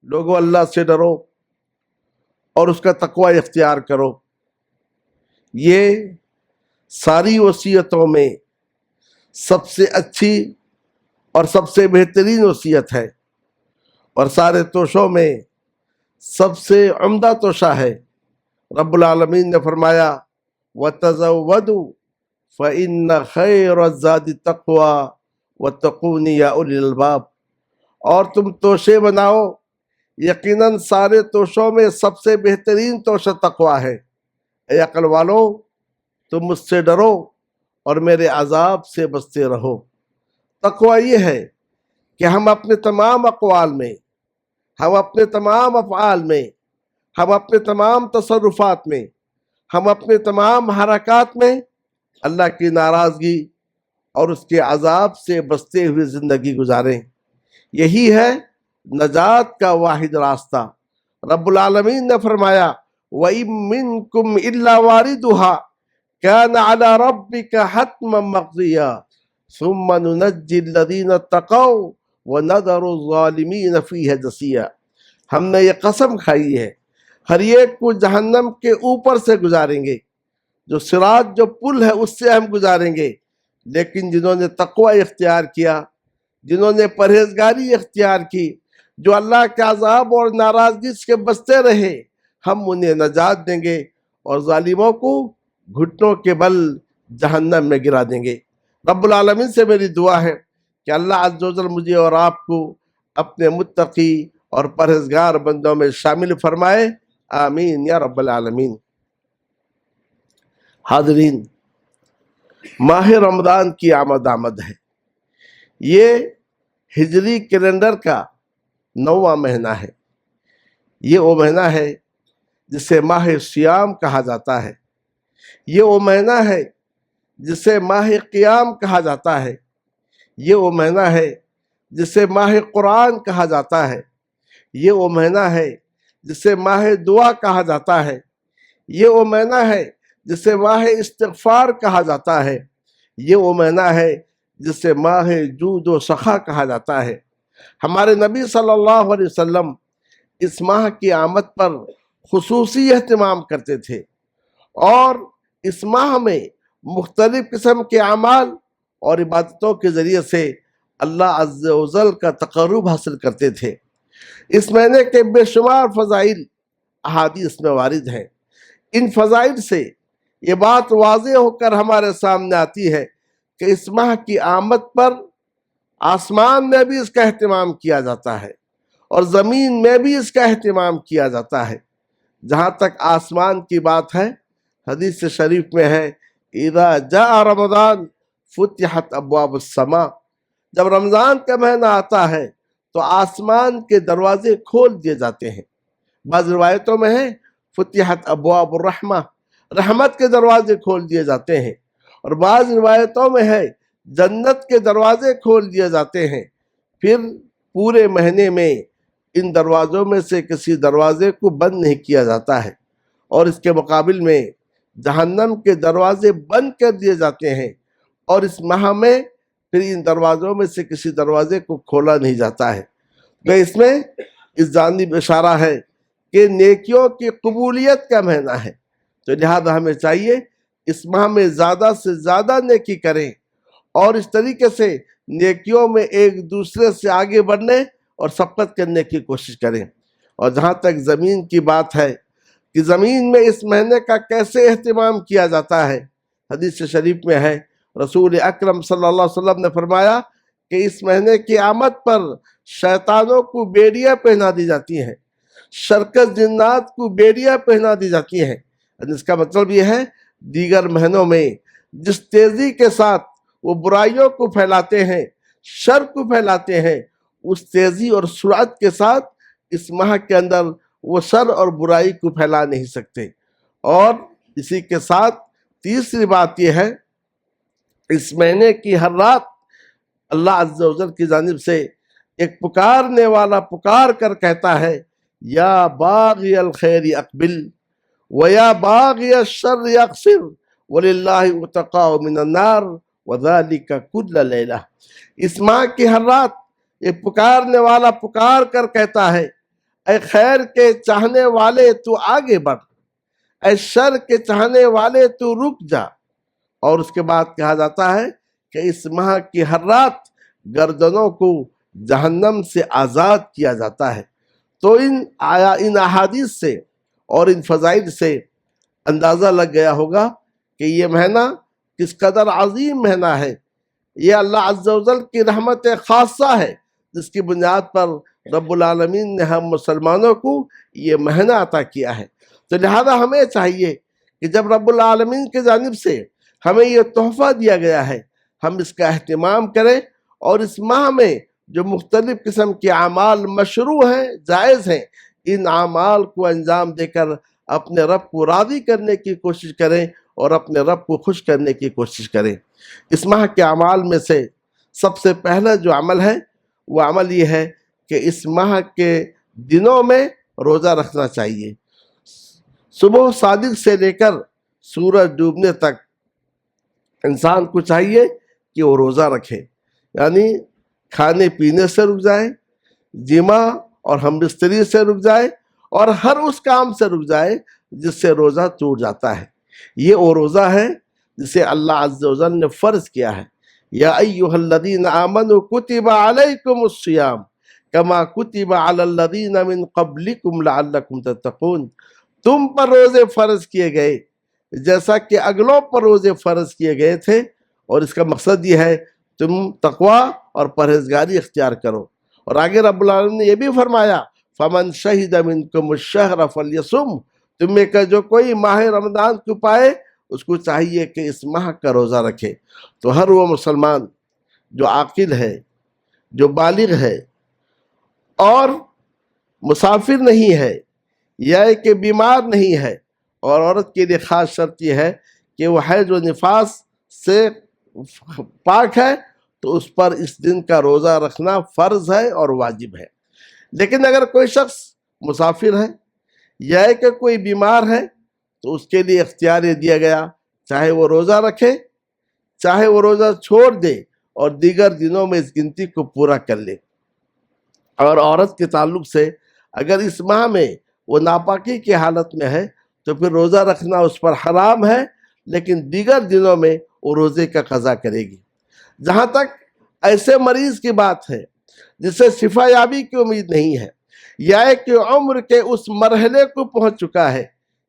لوگوں اللہ سے ڈرو اور اس کا تقوی اختیار کرو۔ یہ ساری وصیتوں میں سب سے اچھی اور سب سے بہترین وصیت ہے، اور سارے توشوں میں سب سے عمدہ توشہ ہے۔ رب العالمین نے فرمایا وَتَزَوَّدُوا فَإِنَّ خَيْرَ الزَّادِ التَّقْوَىٰ وَاتَّقُونِ يَا أُولِي الْأَلْبَابِ، اور تم توشے بناؤ، یقیناً سارے توشوں میں سب سے بہترین توشہ تقویٰ ہے۔ اے عقل والو، تم مجھ سے ڈرو اور میرے عذاب سے بچتے رہو۔ تقویٰ یہ ہے کہ ہم اپنے تمام اقوال میں، ہم اپنے تمام افعال میں، ہم اپنے تمام تصرفات میں، ہم اپنے تمام حرکات میں اللہ کی ناراضگی اور اس کے عذاب سے بچتے ہوئے زندگی گزاریں۔ یہی ہے نجات کا واحد راستہ۔ رب العالمین نے فرمایا وَإِن مِّنكُمْ إِلَّا وَارِدُهَا كَانَ عَلَى رَبِّكَ حَتْمًا مَّقْضِيًّا ثُمَّ نُنَجِّي الَّذِينَ اتَّقَوْا وَنَذَرُ الظَّالِمِينَ فِيهَا جَثِيًّا۔ ہم نے یہ قسم کھائی ہے ہر ایک کو جہنم کے اوپر سے گزاریں گے، جو صراط جو پل ہے اس سے ہم گزاریں گے، لیکن جنہوں نے تقوی اختیار کیا، جنہوں نے پرہیزگاری اختیار کی، جو اللہ کے عذاب اور ناراضگی سے بچتے رہے، ہم انہیں نجات دیں گے اور ظالموں کو گھٹنوں کے بل جہنم میں گرا دیں گے۔ رب العالمین سے میری دعا ہے کہ اللہ عز و جل مجھے اور آپ کو اپنے متقی اور پرہیزگار بندوں میں شامل فرمائے، آمین یا رب العالمین۔ حاضرین، ماہ رمضان کی آمد ہے۔ یہ ہجری کیلنڈر کا 9واں مہینہ ہے۔ یہ وہ مہینہ ہے جسے ماہ سیام کہا جاتا ہے۔ یہ وہ مہینہ ہے جسے ماہ قیام کہا جاتا ہے۔ یہ وہ مہینہ ہے جسے ماہ قرآن کہا جاتا ہے۔ یہ وہ مہینہ ہے جسے ماہ دعا کہا جاتا ہے۔ یہ وہ مہینہ ہے جسے ماہ استغفار کہا جاتا ہے۔ یہ وہ مہینہ ہے جسے ماہ جود و سخا کہا جاتا ہے۔ ہمارے نبی صلی اللہ علیہ وسلم اس ماہ کی آمد پر خصوصی اہتمام کرتے تھے، اور اس ماہ میں مختلف قسم کے اعمال اور عبادتوں کے ذریعے سے اللہ عز و جل کا تقرب حاصل کرتے تھے۔ اس مہینے کے بے شمار فضائل احادیث میں وارد ہیں۔ ان فضائل سے یہ بات واضح ہو کر ہمارے سامنے آتی ہے کہ اس ماہ کی آمد پر آسمان میں بھی اس کا اہتمام کیا جاتا ہے اور زمین میں بھی اس کا اہتمام کیا جاتا ہے۔ جہاں تک آسمان کی بات ہے، حدیث شریف میں ہے اذا جاء رمضان فتحت ابواب السماء، جب رمضان کا مہینہ آتا ہے تو آسمان کے دروازے کھول دیے جاتے ہیں۔ بعض روایتوں میں ہے فتحت ابواب الرحمہ، رحمت کے دروازے کھول دیے جاتے ہیں، اور بعض روایتوں میں ہے جنت کے دروازے کھول دیے جاتے ہیں۔ پھر پورے مہینے میں ان دروازوں میں سے کسی دروازے کو بند نہیں کیا جاتا ہے، اور اس کے مقابل میں جہنم کے دروازے بند کر دیے جاتے ہیں، اور اس ماہ میں پھر ان دروازوں میں سے کسی دروازے کو کھولا نہیں جاتا ہے۔ تو اس میں اس جانب اشارہ ہے کہ نیکیوں کی قبولیت کا مہینہ ہے، تو لہذا ہمیں چاہیے اس ماہ میں زیادہ سے زیادہ نیکی کریں، اور اس طریقے سے نیکیوں میں ایک دوسرے سے آگے بڑھنے اور سبقت کرنے کی کوشش کریں۔ اور جہاں تک زمین کی بات ہے کہ زمین میں اس مہینے کا کیسے اہتمام کیا جاتا ہے، حدیث شریف میں ہے رسول اکرم صلی اللہ علیہ وسلم نے فرمایا کہ اس مہینے کی آمد پر شیطانوں کو بیڑیاں پہنا دی جاتی ہیں، شرکت جنات کو بیڑیاں پہنا دی جاتی ہیں۔ اس کا مطلب یہ ہے دیگر مہینوں میں جس تیزی کے ساتھ وہ برائیوں کو پھیلاتے ہیں، شر کو پھیلاتے ہیں، اس تیزی اور سرعت کے ساتھ اس ماہ کے اندر وہ شر اور برائی کو پھیلا نہیں سکتے۔ اور اسی کے ساتھ تیسری بات یہ ہے، اس مہینے کی ہر رات اللہ عز و جل کی جانب سے ایک پکارنے والا پکار کر کہتا ہے یا باغی الخیر اقبل ویا باغی الشر اقصر وللہ اتقاء من النار وذلک کل لیلہ۔ اس ماہ کی ہر رات ایک پکارنے والا پکار کر کہتا ہے اے خیر کے چاہنے والے تو آگے بڑھ، اے شر کے چاہنے والے تو رک جا۔ اور اس کے بعد کہا جاتا ہے کہ اس ماہ کی ہر رات گردنوں کو جہنم سے آزاد کیا جاتا ہے۔ تو ان احادیث سے اور ان فضائل سے اندازہ لگ گیا ہوگا کہ یہ مہینہ کس قدر عظیم مہینہ ہے۔ یہ اللہ عز و جل کی رحمت خاصہ ہے، جس کی بنیاد پر رب العالمین نے ہم مسلمانوں کو یہ مہینہ عطا کیا ہے۔ تو لہذا ہمیں چاہیے کہ جب رب العالمین کی جانب سے ہمیں یہ تحفہ دیا گیا ہے، ہم اس کا اہتمام کریں، اور اس ماہ میں جو مختلف قسم کے اعمال مشروع ہیں، جائز ہیں، ان اعمال کو انجام دے کر اپنے رب کو راضی کرنے کی کوشش کریں اور اپنے رب کو خوش کرنے کی کوشش کریں۔ اس ماہ کے اعمال میں سے سب سے پہلا جو عمل ہے وہ عمل یہ ہے کہ اس ماہ کے دنوں میں روزہ رکھنا چاہیے۔ صبح صادق سے لے کر سورج ڈوبنے تک انسان کو چاہیے کہ وہ روزہ رکھے، یعنی کھانے پینے سے رک جائے، جمع اور ہم بستری سے رک جائے، اور ہر اس کام سے رک جائے جس سے روزہ ٹوٹ جاتا ہے۔ یہ وہ روزہ ہے جسے اللہ عز و جل نے فرض کیا ہے۔ یا ایھا الذین آمنوا کتب علیکم الصیام کما کتب علی الذین من قبلکم لعلکم تتقون، تم پر روزے فرض کیے گئے جیسا کہ اگلوں پر روزے فرض کیے گئے تھے، اور اس کا مقصد یہ ہے تم تقوی اور پرہیزگاری اختیار کرو۔ اور آگے رب العالمین نے یہ بھی فرمایا فمن شہد منکم الشہر فلیصم، تم میں کا جو کوئی ماہ رمضان کو پائے اس کو چاہیے کہ اس ماہ کا روزہ رکھے۔ تو ہر وہ مسلمان جو عاقل ہے، جو بالغ ہے اور مسافر نہیں ہے یا کہ بیمار نہیں ہے، اور عورت کے لیے خاص شرط یہ ہے کہ وہ حیض و نفاس سے پاک ہے، تو اس پر اس دن کا روزہ رکھنا فرض ہے اور واجب ہے۔ لیکن اگر کوئی شخص مسافر ہے یا کہ کوئی بیمار ہے تو اس کے لیے اختیار یہ دیا گیا، چاہے وہ روزہ رکھے، چاہے وہ روزہ چھوڑ دے اور دیگر دنوں میں اس گنتی کو پورا کر لے۔ اور عورت کے تعلق سے اگر اس ماہ میں وہ ناپاکی کی حالت میں ہے تو پھر روزہ رکھنا اس پر حرام ہے، لیکن دیگر دنوں میں وہ روزے کا قضا کرے گی۔ جہاں تک ایسے مریض کی بات ہے جسے شفا یابی کی امید نہیں ہے، یا کہ عمر کے اس مرحلے کو پہنچ چکا ہے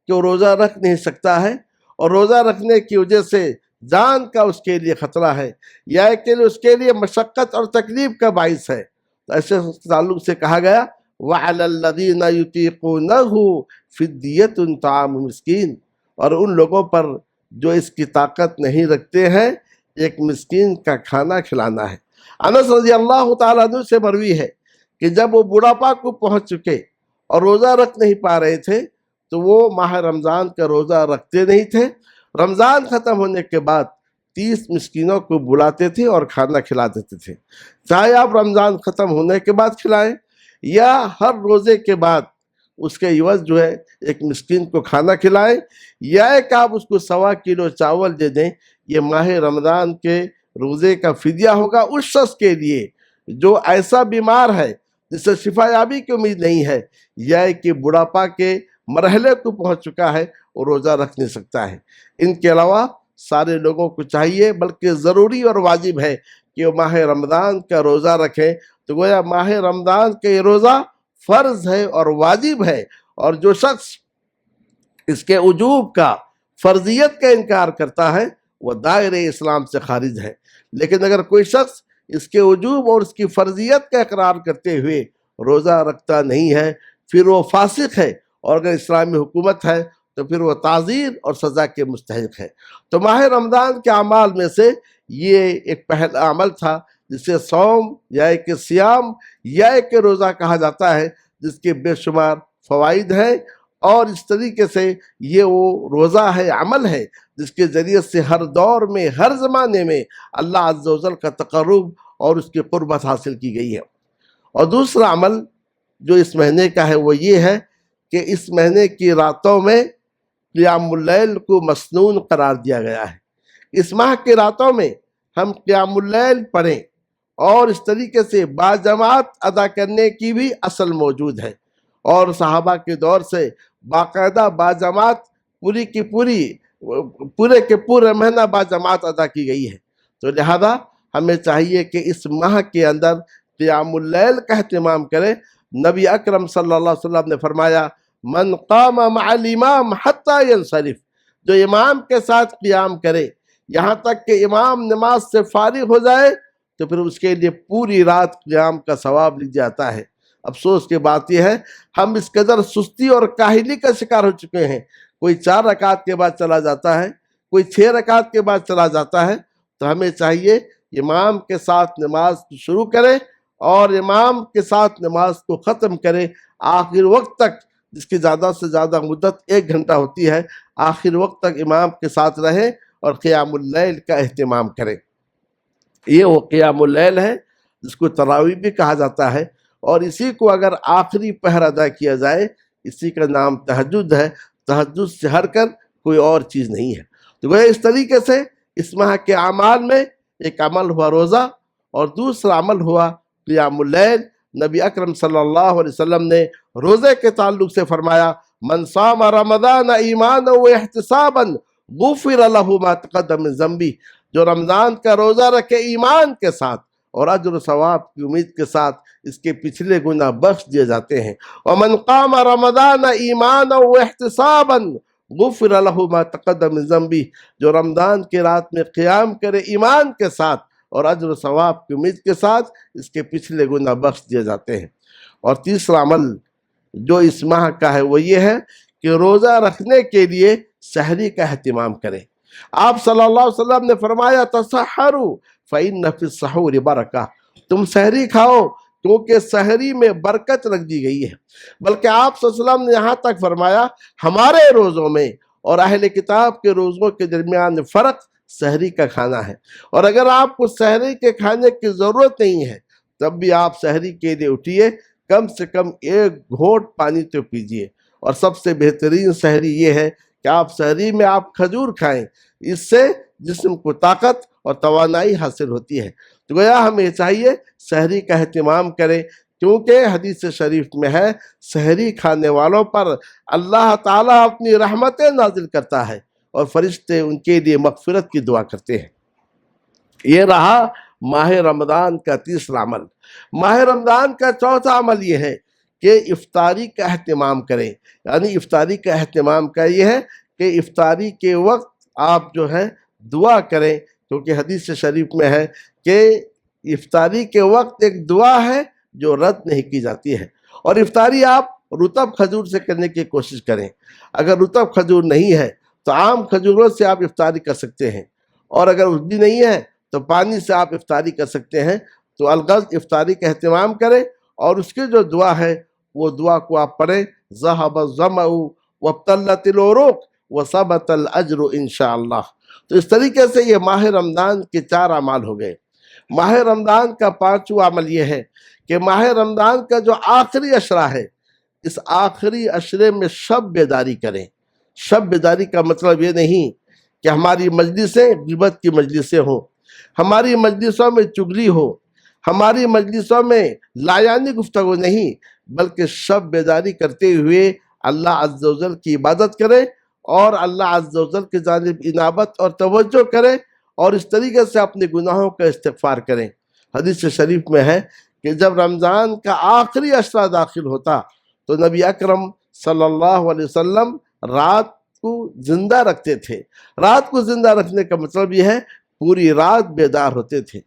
کہ وہ روزہ رکھ نہیں سکتا ہے، اور روزہ رکھنے کی وجہ سے جان کا اس کے لیے خطرہ ہے، یا کہ اس کے لیے مشقت اور تکلیف کا باعث ہے، تو ایسے تعلق سے کہا گیا وَعَلَى الَّذِينَ يُطِيقُونَهُ فِدْيَةٌ طَعَامُ مِسْكِينٍ، اور ان لوگوں پر جو اس کی طاقت نہیں رکھتے ہیں ایک مسکین کا کھانا کھلانا ہے۔ انس رضی اللہ تعالیٰ عنہ سے مروی ہے کہ جب وہ بڑھاپا کو پہنچ چکے اور روزہ رکھ نہیں پا رہے تھے تو وہ ماہ رمضان کا روزہ رکھتے نہیں تھے۔ رمضان ختم ہونے کے بعد 30 مسکینوں کو بلاتے تھے اور کھانا کھلا دیتے تھے، چاہے آپ رمضان ختم ہونے کے بعد کھلائیں یا ہر روزے کے بعد اس کے عوض جو ہے ایک مسکین کو کھانا کھلائیں، یا ایک آپ اس کو 1.25 کلو چاول دے دیں۔ یہ ماہ رمضان کے روزے کا فدیہ ہوگا اس شخص کے لیے جو ایسا بیمار ہے جس سے شفا یابی کی امید نہیں ہے، یا کہ بڑھاپا کے مرحلے کو پہنچ چکا ہے اور روزہ رکھ نہیں سکتا ہے۔ ان کے علاوہ سارے لوگوں کو چاہیے، بلکہ ضروری اور واجب ہے کہ وہ ماہ رمضان کا روزہ رکھیں۔ تو گویا ماہ رمضان کا یہ روزہ فرض ہے اور واجب ہے، اور جو شخص اس کے وجوب کا، فرضیت کا انکار کرتا ہے وہ دائرہ اسلام سے خارج ہے۔ لیکن اگر کوئی شخص اس کے وجوب اور اس کی فرضیت کا اقرار کرتے ہوئے روزہ رکھتا نہیں ہے پھر وہ فاسق ہے، اور اگر اسلامی حکومت ہے تو پھر وہ تعزیر اور سزا کے مستحق ہے۔ تو ماہ رمضان کے اعمال میں سے یہ ایک پہلا عمل تھا جسے صوم یا ایک سیام یا ایک روزہ کہا جاتا ہے، جس کے بے شمار فوائد ہیں، اور اس طریقے سے یہ وہ روزہ ہے، عمل ہے جس کے ذریعے سے ہر دور میں، ہر زمانے میں اللہ عز و جل کا تقرب اور اس کی قربت حاصل کی گئی ہے۔ اور دوسرا عمل جو اس مہینے کا ہے وہ یہ ہے کہ اس مہینے کی راتوں میں قیام اللیل کو مسنون قرار دیا گیا ہے۔ اس ماہ کی راتوں میں ہم قیام اللیل پڑھیں، اور اس طریقے سے باجماعت ادا کرنے کی بھی اصل موجود ہے۔ اور صحابہ کے دور سے باقاعدہ باجماعت پورے کے پورے مہینہ باجماعت ادا کی گئی ہے۔ تو لہذا ہمیں چاہیے کہ اس ماہ کے اندر قیام اللیل کا اہتمام کرے۔ نبی اکرم صلی اللہ علیہ وسلم نے فرمایا من قام مع الامام حتی ینصرف، جو امام کے ساتھ قیام کرے یہاں تک کہ امام نماز سے فارغ ہو جائے تو پھر اس کے لیے پوری رات قیام کا ثواب لکھ جاتا ہے۔ افسوس کی بات یہ ہے ہم اس قدر سستی اور کاہلی کا شکار ہو چکے ہیں، کوئی 4 رکعت کے بعد چلا جاتا ہے، کوئی 6 رکعت کے بعد چلا جاتا ہے۔ تو ہمیں چاہیے امام کے ساتھ نماز شروع کرے اور امام کے ساتھ نماز کو ختم کرے آخر وقت تک، جس کی زیادہ سے زیادہ مدت 1 گھنٹہ ہوتی ہے، آخر وقت تک امام کے ساتھ رہے اور قیام اللیل کا اہتمام کرے۔ یہ وہ قیام اللیل ہے جس کو تراویح بھی کہا جاتا ہے، اور اسی کو اگر آخری پہر ادا کیا جائے اسی کا نام تہجد ہے۔ تہجد سے ہٹ کر کوئی اور چیز نہیں ہے۔ تو گویا اس طریقے سے اس ماہ کے اعمال میں ایک عمل ہوا روزہ اور دوسرا عمل ہوا قیام اللیل۔ نبی اکرم صلی اللہ علیہ وسلم نے روزے کے تعلق سے فرمایا من صام رمضان ایمانا و احتسابا غفر له ما تقدم من ذنبہ، جو رمضان کا روزہ رکھے ایمان کے ساتھ اور اجر و ثواب کی امید کے ساتھ اس کے پچھلے گناہ بخش دیے جاتے ہیں۔ ومن قام رمضان ایمانا و احتسابا غفر له ما تقدم من ذنبہ، جو رمضان کی رات میں قیام کرے ایمان کے ساتھ اور اجر و ثواب کی امید کے ساتھ اس کے پچھلے گناہ بخش دیے جاتے ہیں۔ اور تیسرا عمل جو اس ماہ کا ہے وہ یہ ہے کہ روزہ رکھنے کے لیے سحری کا اہتمام کریں۔ آپ صلی اللہ علیہ وسلم نے فرمایا تسحروا فإن فی السحور برکہ، تم سحری کھاؤ کیونکہ سحری میں برکت رکھ دی گئی ہے۔ بلکہ آپ صلی اللہ علیہ وسلم نے یہاں تک فرمایا ہمارے روزوں میں اور اہل کتاب کے روزوں کے درمیان فرق سحری کا کھانا ہے، اور اگر آپ کو سحری کے کھانے کی ضرورت نہیں ہے تب بھی آپ سحری کے لیے اٹھیے، کم سے کم 1 گھونٹ پانی تو پیجیے۔ اور سب سے بہترین سحری یہ ہے کہ آپ سحری میں آپ کھجور کھائیں، اس سے جسم کو طاقت اور توانائی حاصل ہوتی ہے۔ تو گویا ہمیں چاہیے سحری کا اہتمام کریں، کیونکہ حدیث شریف میں ہے سحری کھانے والوں پر اللہ تعالیٰ اپنی رحمتیں نازل کرتا ہے اور فرشتے ان کے لیے مغفرت کی دعا کرتے ہیں۔ یہ رہا ماہ رمضان کا تیسرا عمل۔ ماہ رمضان کا چوتھا عمل یہ ہے کہ افطاری کا اہتمام کریں۔ یعنی افطاری کا اہتمام کا یہ ہے کہ افطاری کے وقت آپ جو ہے دعا کریں، کیونکہ حدیث شریف میں ہے کہ افطاری کے وقت ایک دعا ہے جو رد نہیں کی جاتی ہے۔ اور افطاری آپ رطب کھجور سے کرنے کی کوشش کریں۔ اگر رطب کھجور نہیں ہے تو عام کھجوروں سے آپ افطاری کر سکتے ہیں، اور اگر اس بھی نہیں ہے تو پانی سے آپ افطاری کر سکتے ہیں۔ تو الغرض افطاری کا اہتمام کریں، اور اس کی جو دعا ہے وہ دعا کو آپ پڑھیں ذهب الظمأ وابتلت العروق وثبت الاجر انشاءاللہ۔ تو اس طریقے سے یہ ماہ رمضان کے 4 اعمال ہو گئے۔ ماہ رمضان کا 5واں عمل یہ ہے کہ ماہ رمضان کا جو آخری عشرہ ہے اس آخری عشرے میں شب بیداری کریں۔ شب بیداری کا مطلب یہ نہیں کہ ہماری مجلسیں غیبت کی مجلسیں ہوں، ہماری مجلسوں میں چغلی ہو، ہماری مجلسوں میں لایانی گفتگو نہیں، بلکہ شب بیداری کرتے ہوئے اللہ عز و جل کی عبادت کریں اور اللہ عز و جل کی جانب انابت اور توجہ کریں، اور اس طریقے سے اپنے گناہوں کا استغفار کریں۔ حدیث شریف میں ہے کہ جب رمضان کا آخری عشرہ داخل ہوتا تو نبی اکرم صلی اللہ علیہ وسلم رات کو زندہ رکھتے تھے۔ رات کو زندہ رکھنے کا مطلب یہ ہے پوری رات بیدار ہوتے تھے۔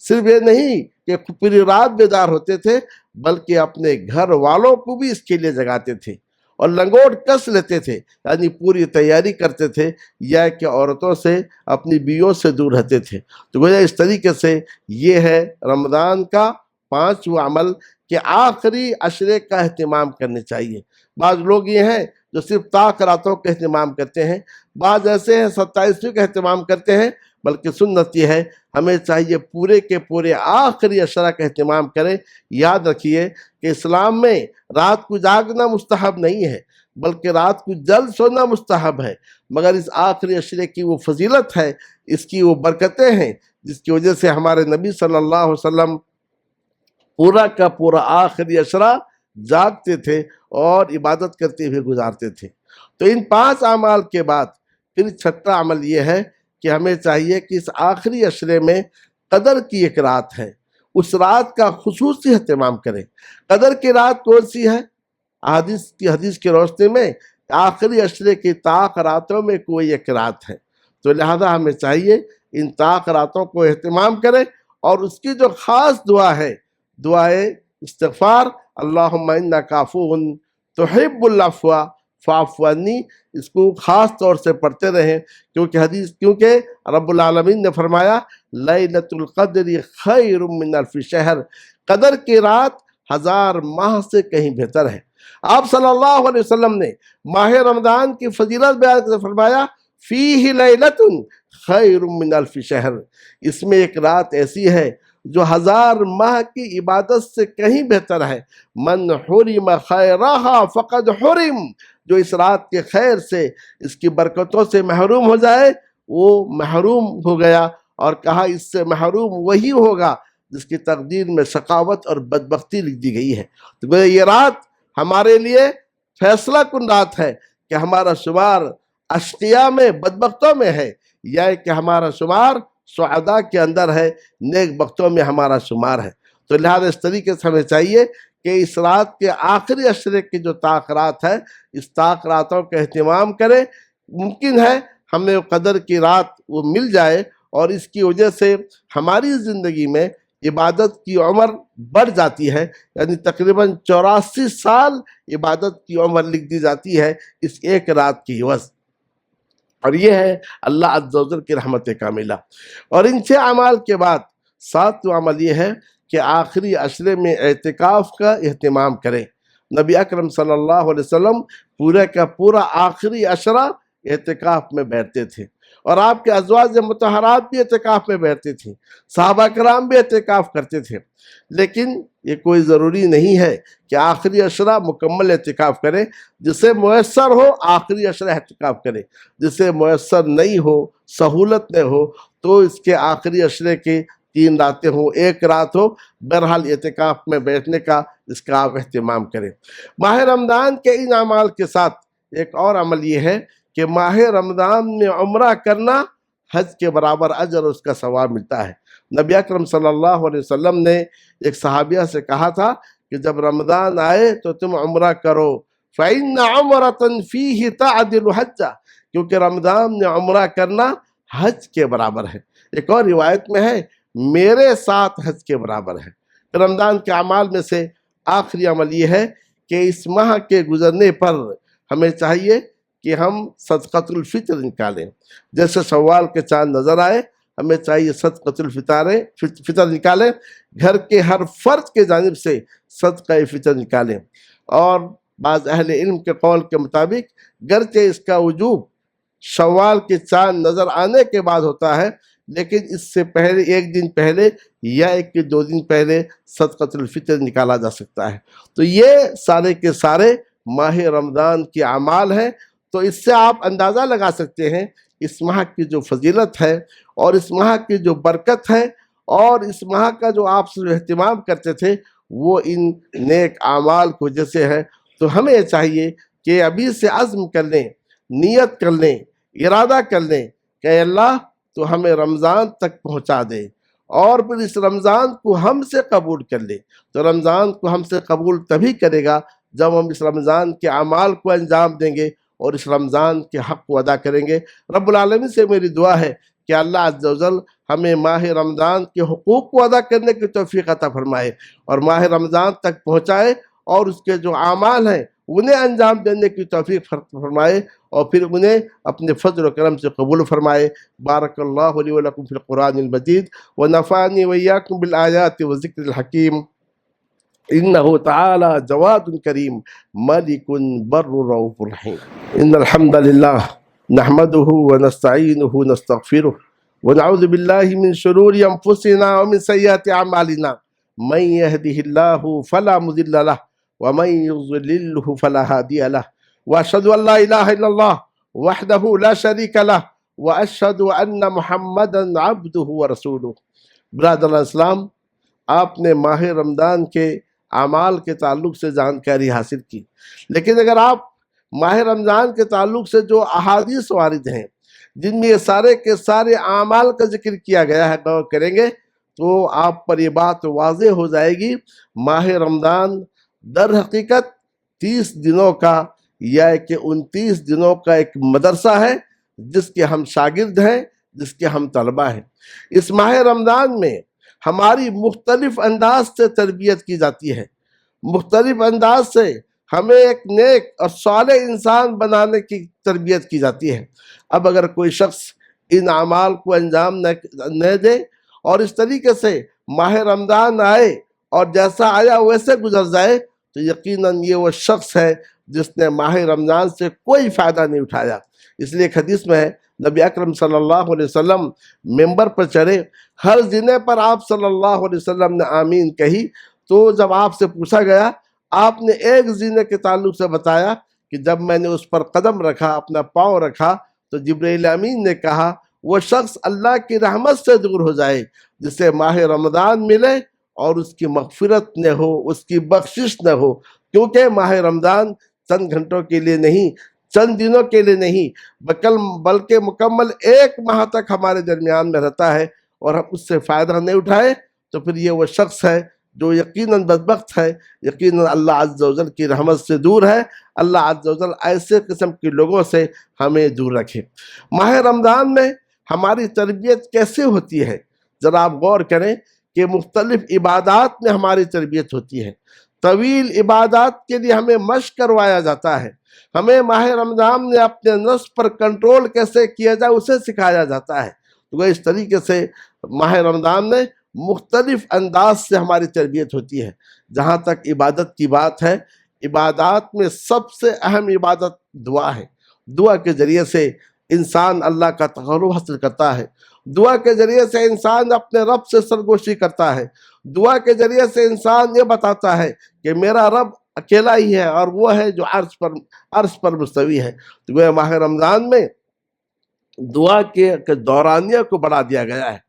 صرف یہ نہیں کہ پوری رات بیدار ہوتے تھے بلکہ اپنے گھر والوں کو بھی اس کے لیے جگاتے تھے اور لنگوٹ کس لیتے تھے، یعنی پوری تیاری کرتے تھے، یا کہ عورتوں سے اپنی بیویوں سے دور رہتے تھے۔ تو گویا اس طریقے سے یہ ہے رمضان کا 5واں عمل کہ آخری عشرے کا اہتمام کرنے چاہیے۔ بعض لوگ یہ ہیں جو صرف طاق راتوں کا اہتمام کرتے ہیں، بعض ایسے ہیں 27ویں کا اہتمام کرتے ہیں، بلکہ سنت یہ ہے ہمیں چاہیے پورے کے پورے آخری عشرہ کا اہتمام کریں۔ یاد رکھیے کہ اسلام میں رات کو جاگنا مستحب نہیں ہے بلکہ رات کو جلد سونا مستحب ہے، مگر اس آخری عشرے کی وہ فضیلت ہے، اس کی وہ برکتیں ہیں جس کی وجہ سے ہمارے نبی صلی اللہ علیہ وسلم پورا کا پورا آخری عشرہ جاگتے تھے اور عبادت کرتے ہوئے گزارتے تھے۔ تو ان 5 اعمال کے بعد پھر 6واں عمل یہ ہے کہ ہمیں چاہیے کہ اس آخری عشرے میں قدر کی ایک رات ہے، اس رات کا خصوصی اہتمام کریں۔ قدر کی رات کون سی ہے؟ حدیث کی روشنی میں آخری عشرے کی طاق راتوں میں کوئی ایک رات ہے، تو لہذا ہمیں چاہیے ان طاق راتوں کو اہتمام کریں، اور اس کی جو خاص دعا ہے، دعائے استغفار، اللہم انک عفو تحب العفو فاعف عنی، اس کو خاص طور سے پڑھتے رہیں، کیونکہ رب العالمین نے فرمایا لیلۃ القدر خیر من الف شہر، قدر کی رات 1000 ماہ سے کہیں بہتر ہے۔ آپ صلی اللہ علیہ وسلم نے ماہ رمضان کی فضیلت بیان کرتے فرمایا فیہ لیلۃ خیر من الف شہر، اس میں ایک رات ایسی ہے جو 1000 ماہ کی عبادت سے کہیں بہتر ہے۔ من حرم خیرہا فقد حرم، جو اس رات کے خیر سے، اس کی برکتوں سے محروم ہو جائے وہ محروم ہو گیا، اور کہا اس سے محروم وہی ہوگا جس کی تقدیر میں شقاوت اور بدبختی لکھ دی گئی ہے۔ تو یہ رات ہمارے لیے فیصلہ کن رات ہے کہ ہمارا شمار اشقیاء میں، بدبختوں میں ہے، یا کہ ہمارا شمار سعداء کے اندر ہے، نیک بختوں میں ہمارا شمار ہے۔ تو لہذا اس طریقے سے ہمیں چاہیے کہ اس رات کے آخری عشرے کی جو طاق رات ہے، اس طاق راتوں کا اہتمام کریں۔ ممکن ہے ہمیں قدر کی رات وہ مل جائے، اور اس کی وجہ سے ہماری زندگی میں عبادت کی عمر بڑھ جاتی ہے، یعنی تقریباً 84 سال عبادت کی عمر لکھ دی جاتی ہے اس ایک رات کی عوض، اور یہ ہے اللہ عز و جل کی رحمت کاملہ۔ اور ان 6 اعمال کے بعد 7واں عمل یہ ہے کہ آخری عشرے میں اعتکاف کا اہتمام کریں۔ نبی اکرم صلی اللہ علیہ وسلم پورے کا پورا آخری عشرہ اعتکاف میں بیٹھتے تھے، اور آپ کے ازواج مطہرات بھی اعتکاف میں بیٹھتے تھے، صحابہ کرام بھی اعتکاف کرتے تھے۔ لیکن یہ کوئی ضروری نہیں ہے کہ آخری عشرہ مکمل اعتکاف کرے، جسے میسر ہو آخری عشرہ اعتکاف کرے، جسے میسر نہیں ہو، سہولت نہیں ہو، تو اس کے آخری عشرے کی 3 راتیں ہوں، 1 رات ہو، بہرحال اعتکاف میں بیٹھنے کا اس کا آپ اہتمام کریں۔ ماہ رمضان کے ان اعمال کے ساتھ ایک اور عمل یہ ہے کہ ماہ رمضان میں عمرہ کرنا حج کے برابر اجر اس کا ثواب ملتا ہے۔ نبی اکرم صلی اللہ علیہ وسلم نے ایک صحابیہ سے کہا تھا کہ جب رمضان آئے تو تم عمرہ کرو، فَإِنَّ عُمْرَةً فِيهِ تَعْدِلُ حَجَّ، کیونکہ رمضان میں عمرہ کرنا حج کے برابر ہے۔ ایک اور روایت میں ہے میرے ساتھ حج کے برابر ہے۔ رمضان کے اعمال میں سے آخری عمل یہ ہے کہ اس ماہ کے گزرنے پر ہمیں چاہیے کہ ہم صدقۃ الفطر نکالیں۔ جیسے شوال کے چاند نظر آئے، ہمیں چاہیے صدقۃ الفطر نکالیں، گھر کے ہر فرد کے جانب سے صدقہ فطر نکالیں۔ اور بعض اہل علم کے قول کے مطابق گرچہ اس کا وجوب شوال کے چاند نظر آنے کے بعد ہوتا ہے، لیکن اس سے پہلے 1 دن پہلے یا 1 کے 2 دن پہلے صدقۃ الفطر نکالا جا سکتا ہے۔ تو یہ سارے کے سارے ماہ رمضان کے اعمال ہیں۔ تو اس سے آپ اندازہ لگا سکتے ہیں اس ماہ کی جو فضیلت ہے، اور اس ماہ کی جو برکت ہے، اور اس ماہ کا جو آپ سے اہتمام کرتے تھے وہ ان نیک اعمال کو جیسے ہے۔ تو ہمیں چاہیے کہ ابھی سے عزم کر لیں، نیت کر لیں، ارادہ کر لیں کہ اے اللہ تو ہمیں رمضان تک پہنچا دے، اور پھر اس رمضان کو ہم سے قبول کر لے۔ تو رمضان کو ہم سے قبول تبھی کرے گا جب ہم اس رمضان کے اعمال کو انجام دیں گے اور اس رمضان کے حق کو ادا کریں گے۔ رب العالمین سے میری دعا ہے کہ اللہ عز و جل ہمیں ماہ رمضان کے حقوق کو ادا کرنے کی توفیق عطا فرمائے، اور ماہ رمضان تک پہنچائے، اور اس کے جو اعمال ہیں انہیں انجام دینے کی توفیق فرمائے، اور پھر انہیں اپنے فضل و کرم سے قبول فرمائے۔ بارک اللہ لی و لکم فی القرآن المجید، ونفعنی وإیاکم بالآیات والذکر الحکیم، انہ تعالی جواد کریم ملک بر رؤوف رحیم۔ ان الحمد للہ نحمده ونستعینه ونستغفره ونعوذ باللہ من شرور انفسنا ومن سیئات اعمالنا، من یهده اللہ فلا مضل له ومن یضللہ فلا ہادی له، واشهد ان لا الہ الا اللہ وحدہ لا شریک له، واشهد ان محمدا عبدہ ورسولہ۔ برادران اسلام، آپ نے ماہ رمضان کے اعمال کے تعلق سے جانکاری حاصل کی۔ لیکن اگر آپ ماہ رمضان کے تعلق سے جو احادیث وارد ہیں جن میں یہ سارے کے سارے اعمال کا ذکر کیا گیا ہے غور کریں گے تو آپ پر یہ بات واضح ہو جائے گی، ماہ رمضان در حقیقت 30 دنوں کا یا کہ 29 دنوں کا ایک مدرسہ ہے جس کے ہم شاگرد ہیں، جس کے ہم طلبہ ہیں۔ اس ماہ رمضان میں ہماری مختلف انداز سے تربیت کی جاتی ہے، مختلف انداز سے ہمیں ایک نیک اور صالح انسان بنانے کی تربیت کی جاتی ہے۔ اب اگر کوئی شخص ان اعمال کو انجام نہ دے اور اس طریقے سے ماہ رمضان آئے اور جیسا آیا ویسے گزر جائے تو یقیناً یہ وہ شخص ہے جس نے ماہ رمضان سے کوئی فائدہ نہیں اٹھایا۔ اس لیے ایک حدیث میں ہے نبی اکرم صلی اللہ علیہ وسلم ممبر پر چڑھے، ہر جنے پر آپ صلی اللہ علیہ وسلم نے آمین کہی، تو جب آپ سے پوچھا گیا آپ نے ایک زینے کے تعلق سے بتایا کہ جب میں نے اس پر قدم رکھا، اپنا پاؤں رکھا، تو جبرائیل امین نے کہا وہ شخص اللہ کی رحمت سے دور ہو جائے جسے ماہ رمضان ملے اور اس کی مغفرت نہ ہو، اس کی بخشش نہ ہو، کیونکہ ماہ رمضان چند گھنٹوں کے لیے نہیں، چند دنوں کے لیے نہیں، بلکہ مکمل 1 ماہ تک ہمارے درمیان میں رہتا ہے، اور ہم اس سے فائدہ نہیں اٹھائے تو پھر یہ وہ شخص ہے جو یقیناً بدبخت ہے، یقیناً اللہ عز و جل کی رحمت سے دور ہے۔ اللہ عز و جل ایسے قسم کے لوگوں سے ہمیں دور رکھے۔ ماہ رمضان میں ہماری تربیت کیسے ہوتی ہے؟ ذرا آپ غور کریں کہ مختلف عبادات میں ہماری تربیت ہوتی ہے، طویل عبادات کے لیے ہمیں مشق کروایا جاتا ہے، ہمیں ماہ رمضان میں اپنے نفس پر کنٹرول کیسے کیا جائے اسے سکھایا جاتا ہے۔ تو اس طریقے سے ماہ رمضان میں مختلف انداز سے ہماری تربیت ہوتی ہے۔ جہاں تک عبادت کی بات ہے، عبادات میں سب سے اہم عبادت دعا ہے۔ دعا کے ذریعے سے انسان اللہ کا تقرب حاصل کرتا ہے، دعا کے ذریعے سے انسان اپنے رب سے سرگوشی کرتا ہے، دعا کے ذریعے سے انسان یہ بتاتا ہے کہ میرا رب اکیلا ہی ہے اور وہ ہے جو عرش پر مستوی ہے۔ تو وہ ماہ رمضان میں دعا کے دورانیہ کو بڑھا دیا گیا ہے۔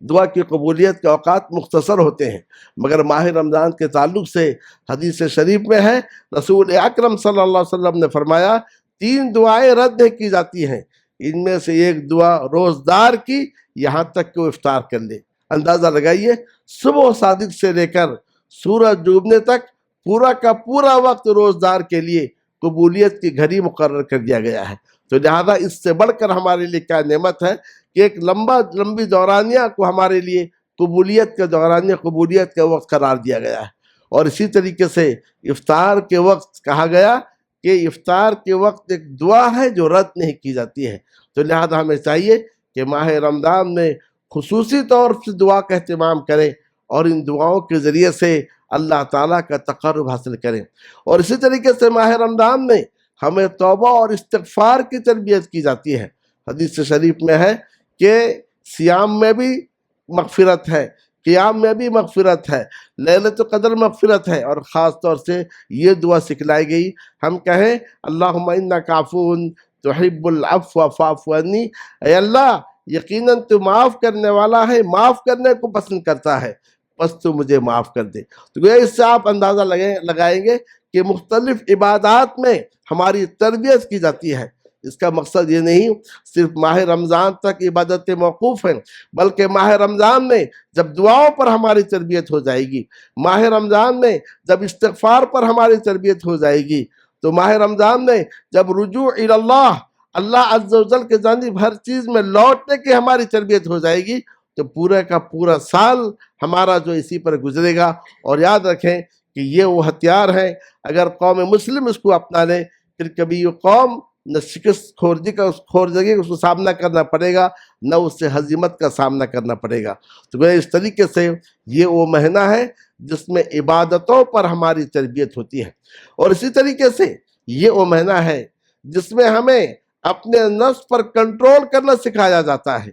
دعا کی قبولیت کے اوقات مختصر ہوتے ہیں، مگر ماہ رمضان کے تعلق سے حدیث شریف میں ہے رسول اکرم صلی اللہ علیہ وسلم نے فرمایا 3 دعائیں رد کی جاتی ہیں، ان میں سے ایک دعا روزدار کی یہاں تک کہ وہ افطار کر لے۔ اندازہ لگائیے صبح صادق سے لے کر سورج ڈوبنے تک پورا کا پورا وقت روزدار کے لیے قبولیت کی گھڑی مقرر کر دیا گیا ہے۔ تو لہذا اس سے بڑھ کر ہمارے لیے کیا نعمت ہے کہ ایک لمبی دورانیہ کو ہمارے لیے قبولیت کا دورانیہ، قبولیت کا وقت قرار دیا گیا ہے۔ اور اسی طریقے سے افطار کے وقت کہا گیا کہ افطار کے وقت ایک دعا ہے جو رد نہیں کی جاتی ہے۔ تو لہذا ہمیں چاہیے کہ ماہ رمضان میں خصوصی طور سے دعا کا اہتمام کریں اور ان دعاؤں کے ذریعے سے اللہ تعالیٰ کا تقرب حاصل کریں۔ اور اسی طریقے سے ماہ رمضان میں ہمیں توبہ اور استغفار کی تربیت کی جاتی ہے۔ حدیث شریف میں ہے کہ صیام میں بھی مغفرت ہے، قیام میں بھی مغفرت ہے، لیلۃ القدر مغفرت ہے، اور خاص طور سے یہ دعا سکھلائی گئی، ہم کہیں اللہم انک عفو تحب العفو فاعف عنی، اے اللہ یقیناً تو معاف کرنے والا ہے، معاف کرنے کو پسند کرتا ہے، بس تو مجھے معاف کر دے۔ تو اس سے آپ اندازہ لگائیں گے کہ مختلف عبادات میں ہماری تربیت کی جاتی ہے۔ اس کا مقصد یہ نہیں صرف ماہ رمضان تک عبادتیں موقوف ہیں، بلکہ ماہ رمضان میں جب دعاؤں پر ہماری تربیت ہو جائے گی، ماہ رمضان میں جب استغفار پر ہماری تربیت ہو جائے گی، تو ماہ رمضان میں جب رجوع اللہ، اللہ عز و جل کے جانب ہر چیز میں لوٹنے کی ہماری تربیت ہو جائے گی، تو پورا کا پورا سال ہمارا جو اسی پر گزرے گا۔ اور یاد رکھیں کہ یہ وہ ہتھیار ہیں، اگر قوم مسلم اس کو اپنا لے پھر کبھی یہ قوم نہ شکست خوردگی کا اس کو سامنا کرنا پڑے گا، نہ اس سے ہزیمت کا سامنا کرنا پڑے گا۔ تو اس طریقے سے یہ وہ مہینہ ہے جس میں عبادتوں پر ہماری تربیت ہوتی ہے، اور اسی طریقے سے یہ وہ مہینہ ہے جس میں ہمیں اپنے نفس پر کنٹرول کرنا سکھایا جاتا ہے،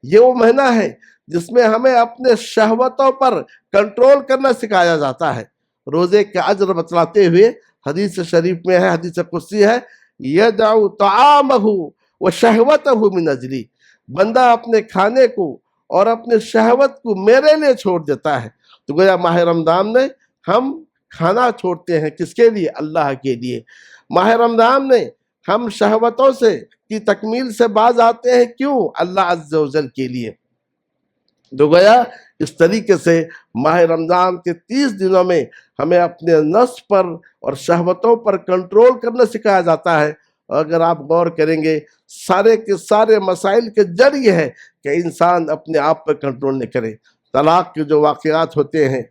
یہ وہ مہینہ ہے جس میں ہمیں اپنے شہوتوں پر کنٹرول کرنا سکھایا جاتا ہے۔ روزے کا اجر بتلاتے ہوئے حدیث شریف میں ہے، حدیث قدسی ہے، یدعو طعامہ وشہوتہ من اجلی، بندہ اپنے کھانے کو اور اپنے شہوت کو میرے لیے چھوڑ دیتا ہے۔ تو گویا ماہ رمضان میں ہم کھانا چھوڑتے ہیں کس کے لیے؟ اللہ کے لیے۔ ماہ رمضان میں ہم شہوتوں سے کی تکمیل سے باز آتے ہیں، کیوں؟ اللہ عز و جل کے لیے۔ تو گویا اس طریقے سے ماہ رمضان کے 30 دنوں میں ہمیں اپنے نفس پر اور شہوتوں پر کنٹرول کرنا سکھایا جاتا ہے۔ اگر آپ غور کریں گے سارے کے سارے مسائل کے جڑ یہ ہے کہ انسان اپنے آپ پر کنٹرول نہیں کرے۔ طلاق کے جو واقعات ہوتے ہیں،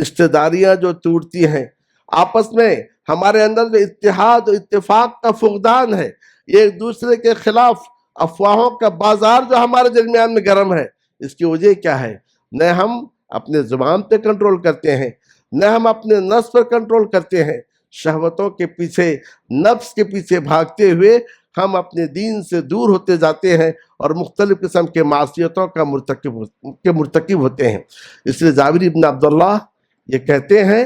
رشتہ داریاں جو ٹوٹتی ہیں، آپس میں ہمارے اندر جو اتحاد و اتفاق کا فقدان ہے، ایک دوسرے کے خلاف افواہوں کا بازار جو ہمارے درمیان میں گرم ہے، اس کی وجہ کیا ہے؟ نہ ہم اپنے زبان پہ کنٹرول کرتے ہیں، نہ ہم اپنے نفس پر کنٹرول کرتے ہیں۔ شہوتوں کے پیچھے، نفس کے پیچھے بھاگتے ہوئے ہم اپنے دین سے دور ہوتے جاتے ہیں اور مختلف قسم کے معصیتوں کا مرتکب ہوتے ہیں۔ اس لیے جابر بن عبداللہ یہ کہتے ہیں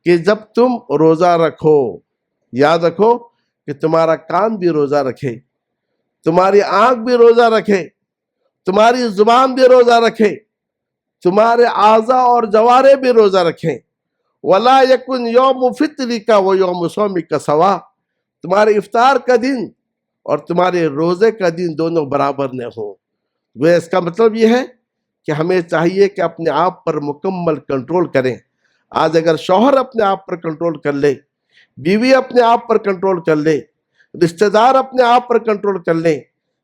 کہ جب تم روزہ رکھو، یاد رکھو کہ تمہارا کان بھی روزہ رکھے، تمہاری آنکھ بھی روزہ رکھے، تمہاری زبان بھی روزہ رکھے، تمہارے اعضاء اور جوارے بھی روزہ رکھیں۔ وَلَا يَكُنْ يَوْمُ فِطْرِكَ وَيَوْمُ صَوْمِكَ سَوَاء، تمہارے افطار کا دن اور تمہارے روزے کا دن دونوں برابر نہ ہوں۔ وہ اس کا مطلب یہ ہے کہ ہمیں چاہیے کہ اپنے آپ پر مکمل کنٹرول کریں۔ آج اگر شوہر اپنے آپ پر کنٹرول کر لے، بیوی اپنے آپ پر کنٹرول کر لے، رشتہ دار اپنے آپ پر کنٹرول کر لیں،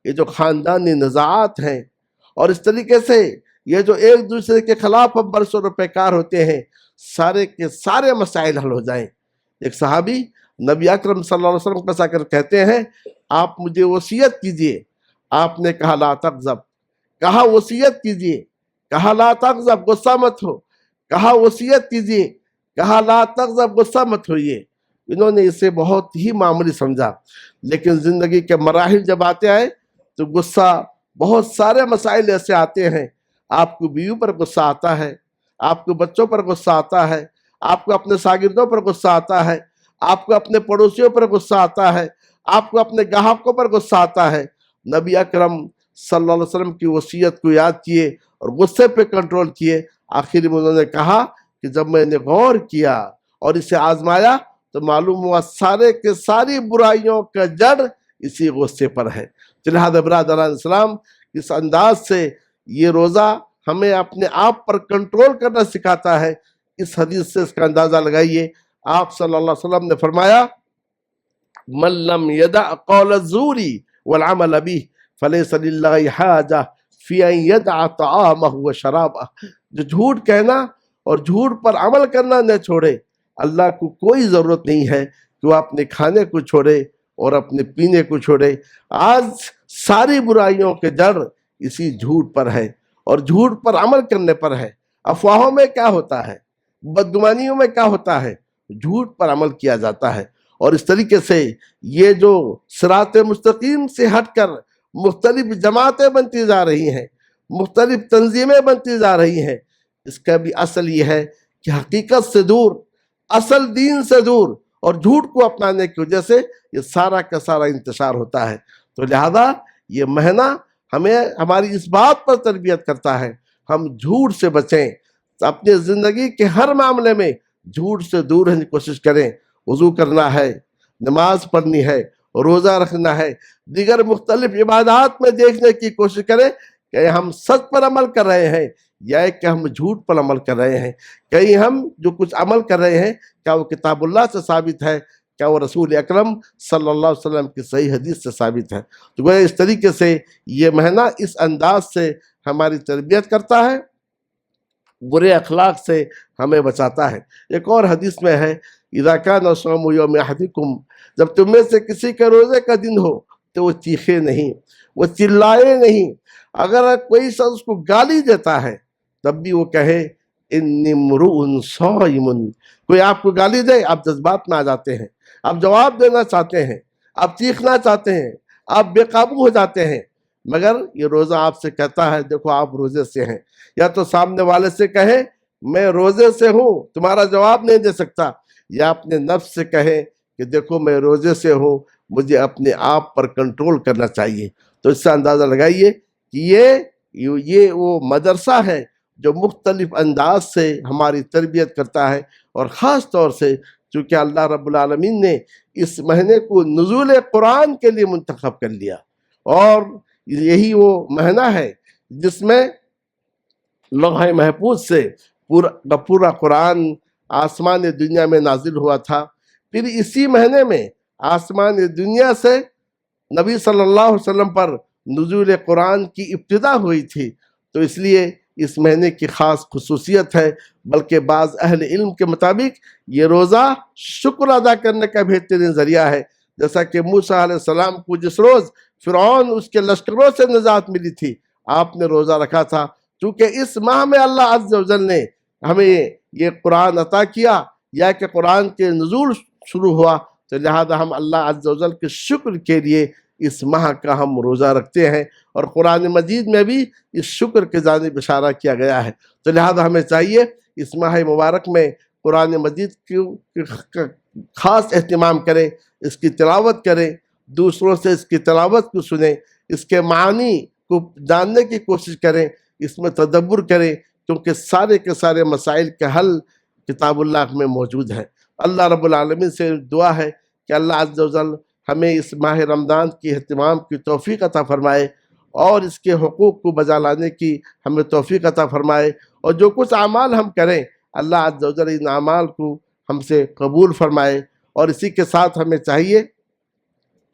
یہ جو خاندانی نزاعات ہیں اور اس طریقے سے یہ جو ایک دوسرے کے خلاف اب برسوں روپے کار ہوتے ہیں، سارے کے سارے مسائل حل ہو جائیں۔ ایک صحابی نبی اکرم صلی اللہ علیہ وسلم کا کر کہتے ہیں آپ مجھے وصیت کیجئے۔ آپ نے کہا لا تغضب، کہا وصیت کیجئے، کہا لا تغضب غصہ مت ہو، کہا وصیت کیجئے، کہا لا تغضب غصہ مت ہوئیے۔ انہوں نے اسے بہت ہی معمولی سمجھا، لیکن زندگی کے مراحل جب آتے آئے تو غصہ، بہت سارے مسائل ایسے آتے ہیں، آپ کو بیوی پر غصہ آتا ہے، آپ کو بچوں پر غصہ آتا ہے، آپ کو اپنے شاگردوں پر غصہ آتا ہے، آپ کو اپنے پڑوسیوں پر غصہ آتا ہے، آپ کو اپنے گاہکوں پر غصہ آتا ہے۔ نبی اکرم صلی اللہ علیہ وسلم کی وصیت کو یاد کیے اور غصے پہ کنٹرول کیے۔ آخر میں انہوں نے کہا کہ جب میں نے غور کیا اور اسے آزمایا تو معلوم ہوا سارے کے ساری برائیوں کا جڑ اسی غصے پر ہے۔ لہذا برادران اسلام، اس انداز سے یہ روزہ ہمیں اپنے آپ پر کنٹرول کرنا سکھاتا ہے۔ اس حدیث سے اس کا اندازہ لگائیے، آپ صلی اللہ علیہ وسلم نے فرمایا من لم يدع قول الزور والعمل به فليس لله حاجة في ان يدع طعامه وشرابه، جو جھوٹ کہنا اور جھوٹ پر عمل کرنا نہ چھوڑے، اللہ کو کوئی ضرورت نہیں ہے کہ وہ اپنے کھانے کو چھوڑے اور اپنے پینے کو چھوڑے۔ آج ساری برائیوں کے جڑ اسی جھوٹ پر ہے اور جھوٹ پر عمل کرنے پر ہے۔ افواہوں میں کیا ہوتا ہے، بدگمانیوں میں کیا ہوتا ہے، جھوٹ پر عمل کیا جاتا ہے۔ اور اس طریقے سے یہ جو صراط مستقیم سے ہٹ کر مختلف جماعتیں بنتی جا رہی ہیں، مختلف تنظیمیں بنتی جا رہی ہیں، اس کا بھی اصل یہ ہے کہ حقیقت سے دور، اصل دین سے دور اور جھوٹ کو اپنانے کی وجہ سے یہ سارا کا سارا انتشار ہوتا ہے۔ تو لہذا یہ مہینہ ہمیں ہماری اس بات پر تربیت کرتا ہے ہم جھوٹ سے بچیں، اپنے زندگی کے ہر معاملے میں جھوٹ سے دور رہنے کی کوشش کریں۔ وضو کرنا ہے، نماز پڑھنی ہے، روزہ رکھنا ہے، دیگر مختلف عبادات میں دیکھنے کی کوشش کریں کہ ہم سچ پر عمل کر رہے ہیں یا کہ ہم جھوٹ پر عمل کر رہے ہیں۔ کہیں ہم جو کچھ عمل کر رہے ہیں کیا وہ کتاب اللہ سے ثابت ہے، کیا وہ رسول اکرم صلی اللہ علیہ وسلم کی صحیح حدیث سے ثابت ہے۔ تو وہ اس طریقے سے یہ مہینہ اس انداز سے ہماری تربیت کرتا ہے، برے اخلاق سے ہمیں بچاتا ہے۔ ایک اور حدیث میں ہے اذا کان صوم یوم احدکم، جب تم میں سے کسی کے روزے کا دن ہو تو وہ چیخے نہیں، وہ چلائے نہیں، اگر کوئی شخص اس کو گالی دیتا ہے تب بھی وہ کہے انی امرؤ صائم۔ کوئی آپ کو گالی دے، آپ جذبات میں آ جاتے ہیں، آپ جواب دینا چاہتے ہیں، آپ چیخنا چاہتے ہیں، آپ بے قابو ہو جاتے ہیں، مگر یہ روزہ آپ سے کہتا ہے دیکھو آپ روزے سے ہیں۔ یا تو سامنے والے سے کہے میں روزے سے ہوں، تمہارا جواب نہیں دے سکتا، یا اپنے نفس سے کہے کہ دیکھو میں روزے سے ہوں، مجھے اپنے آپ پر کنٹرول کرنا چاہیے۔ تو اس سے اندازہ لگائیے کہ یہ وہ مدرسہ ہے، جو مختلف انداز سے ہماری تربیت کرتا ہے، اور خاص طور سے چونکہ اللہ رب العالمین نے اس مہینے کو نزول قرآن کے لیے منتخب کر لیا، اور یہی وہ مہینہ ہے جس میں لوح محفوظ سے پورا قرآن آسمان دنیا میں نازل ہوا تھا۔ پھر اسی مہینے میں آسمان دنیا سے نبی صلی اللہ علیہ وسلم پر نزول قرآن کی ابتدا ہوئی تھی، تو اس لیے اس مہینے کی خاص خصوصیت ہے۔ بلکہ بعض اہل علم کے مطابق یہ روزہ شکر ادا کرنے کا بہترین ذریعہ ہے، جیسا کہ موسیٰ علیہ السلام کو جس روز فرعون اس کے لشکروں سے نجات ملی تھی، آپ نے روزہ رکھا تھا۔ چونکہ اس ماہ میں اللہ عز و جل نے ہمیں یہ قرآن عطا کیا، یا کہ قرآن کے نزول شروع ہوا، تو لہذا ہم اللہ عز و جل کے شکر کے لیے اس ماہ کا ہم روزہ رکھتے ہیں، اور قرآن مجید میں بھی اس شکر کے جانب اشارہ کیا گیا ہے۔ تو لہذا ہمیں چاہیے اس ماہ مبارک میں قرآن مجید کی خاص اہتمام کریں، اس کی تلاوت کریں، دوسروں سے اس کی تلاوت کو سنیں، اس کے معنی کو جاننے کی کوشش کریں، اس میں تدبر کریں، کیونکہ سارے کے سارے مسائل کا حل کتاب اللہ میں موجود ہے۔ اللہ رب العالمین سے دعا ہے کہ اللہ عز و جل ہمیں اس ماہ رمضان کی اہتمام کی توفیق عطا فرمائے، اور اس کے حقوق کو بجا لانے کی ہمیں توفیق عطا فرمائے، اور جو کچھ اعمال ہم کریں اللہ عز و جل ان اعمال کو ہم سے قبول فرمائے۔ اور اسی کے ساتھ ہمیں چاہیے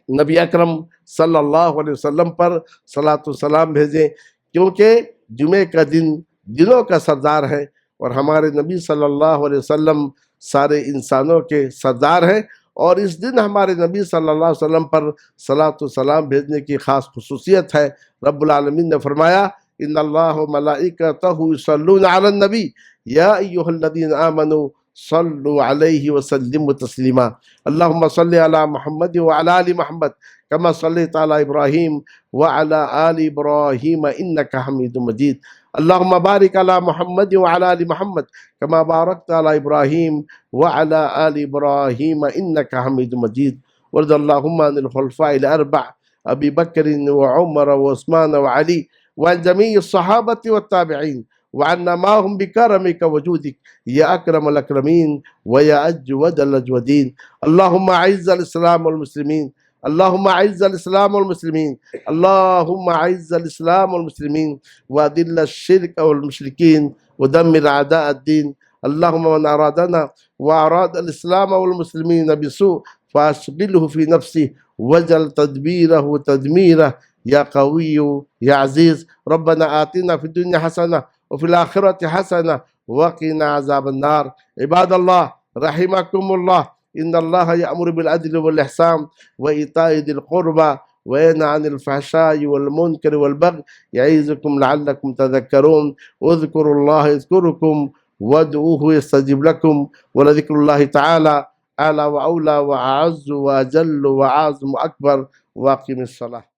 نبی اکرم صلی اللہ علیہ وسلم پر صلاۃ و سلام بھیجیں، کیونکہ جمعے کا دن دنوں کا سردار ہے، اور ہمارے نبی صلی اللہ علیہ وسلم سارے انسانوں کے سردار ہیں، اور اس دن ہمارے نبی صلی اللہ علیہ وسلم پر صلاۃ و سلام بھیجنے کی خاص خصوصیت ہے۔ رب العالمین نے فرمایا ان اللہ و ملائکتہ یصلون علی النبی یا ایھا الذین آمنوا صلوا علیہ وسلموا تسلیما اللہم صل علی محمد وعلی آل محمد کما صلیت علی ابراہیم وعلی آل ابراہیم انک حمید مجید اللہم بارک علی محمد وعلی آل محمد کما بارکت علی ابراہیم وعلی آل ابراہیم انک حمید مجید وارض اللہم عن الخلفاء الاربع ابی بکر وعمر وعثمان وعلی وعن جميع الصحابة والتابعين وعنا معهم بكرمك وجودك يا أكرم الأكرمين ويا أجود الأجودين اللهم أعز الإسلام والمسلمين اللهم أعز الإسلام والمسلمين اللهم أعز الإسلام والمسلمين وأذل الشرك والمشركين ودمر أعداء الدين اللهم من أرادنا وأراد الإسلام والمسلمين بسوء فأشغله في نفسه واجعل تدبيره تدميره يا قوي يا عزيز ربنا آتنا في الدنيا حسنة وفي الآخرة حسنة وقنا عذاب النار عباد الله رحمكم الله إن الله يأمر بالعدل والإحسان وإيتاء ذي القربى وينهى عن الفحشاء والمنكر والبغي يعظكم لعلكم تذكرون اذكروا الله يذكركم وادعوه يستجب لكم ولذكر الله تعالى أعلى وأولى وأعز وأجل وأعظم أكبر واقم الصلاة